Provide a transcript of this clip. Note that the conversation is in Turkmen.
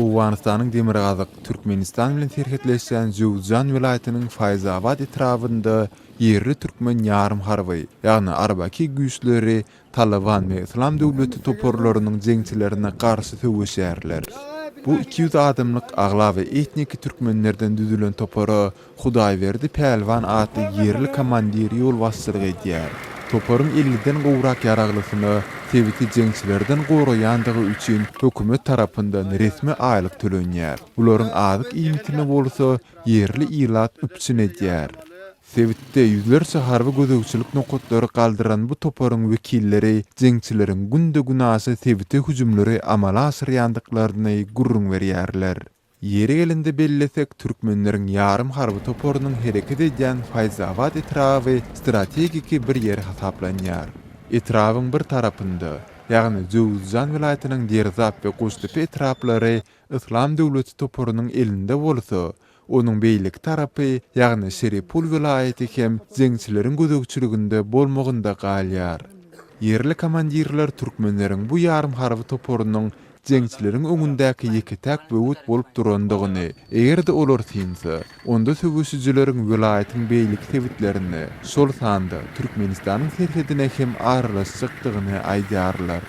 Awganistanyň Demirgazyk Türkmenistan bilen terhetleşen Jowzjan vilayatynyň Fayzabad etrafynda yerli türkmen ýarym harby, ýagny Arbaki güýçleri Taliban we Islam döwleti toporlarynyň jeňçilerine garşy töweşýärler. Bu 200 adamlyk aglawy etnik türkmenlerden düzülen topora Hudaýberdi Pelwan atly yerli komandir ýol başçylyk edýär. Toporun 50'den gowrak ýaraglysyny tebiti jeňçilerden goraýandygy üçin hökümet tarapyndan resmi aýlyk tölenýär. Ularyň azyk iýmitine bolsa yerli ilat üpçün edýär. Tebitde ýüzlerçe harby gözegçilik nokatlary galdyran bu toporun wekilleri jeňçileriň günde günasy tebiti hüjümleri amala asyrýandyklaryny gurrun berýärler. Yeri gelinde bellesek türkmenleriň ýarym harby toporunyň hereket edýän Fayzabad etrafy strategiki bir yer hasaplanýar. Etrawyň bir tarapynda, ýagny Jowzjan vilayatynyň Derzap we Goştepe etraflary Islam döwleti toporunyň elinde bolsa, onuň beýlik tarapy, ýagny Şerepul vilayaty hem jeňçileriň gözegçiliginde bolmagynda galýar. Yerli komandirler türkmenleriň bu ýarym harby toporunyň jeňçileriň öňündäki ýeki täk böwüt bolup durandygyny, egerde olar synsa, onda söwüşjüleriň vilayatyň beýlik tebitlerini şol sanda Türkmenistanyň serhedine hem aralaşjakdygyny aýdýarlar.